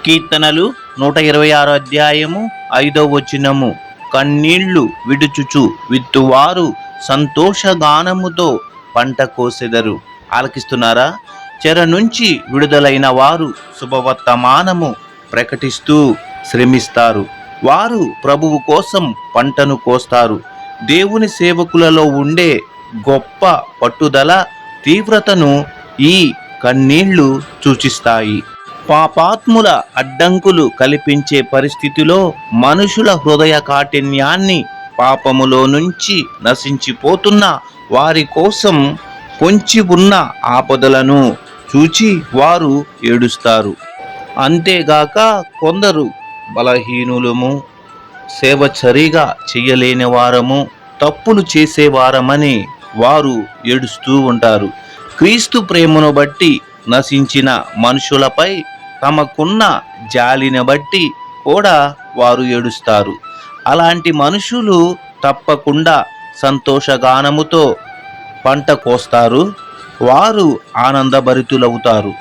కీర్తనలు 126 అధ్యాయము 5వ వచనము. కన్నీళ్లు విడుచుచు విత్తువారు సంతోషగానముతో పంట కోసెదరు. ఆలకిస్తున్నారా? చెర నుంచి విడుదలైన వారు శుభవర్తమానము ప్రకటిస్తూ శ్రమిస్తారు. వారు ప్రభువు కోసం పంటను కోస్తారు. దేవుని సేవకులలో ఉండే గొప్ప పట్టుదల, తీవ్రతను ఈ కన్నీళ్లు సూచిస్తాయి. పాపాత్ముల అడ్డంకులు కల్పించే పరిస్థితిలో మనుషుల హృదయ కాఠిన్యాన్ని, పాపములో నుంచి నశించిపోతున్న వారి కోసం పొంచి ఉన్న ఆపదలను చూచి వారు ఏడుస్తారు. అంతేగాక కొందరు బలహీనులము, సేవ సరిగా చేయలేని వారము, తప్పులు చేసేవారమని వారు ఏడుస్తూ ఉంటారు. క్రీస్తు ప్రేమను బట్టి నశించిన మనుషులపై తమకున్న జాలిని బట్టి కూడా వారు ఏడుస్తారు. అలాంటి మనుషులు తప్పకుండా సంతోషగానముతో పంట కోస్తారు. వారు ఆనందభరితులవుతారు.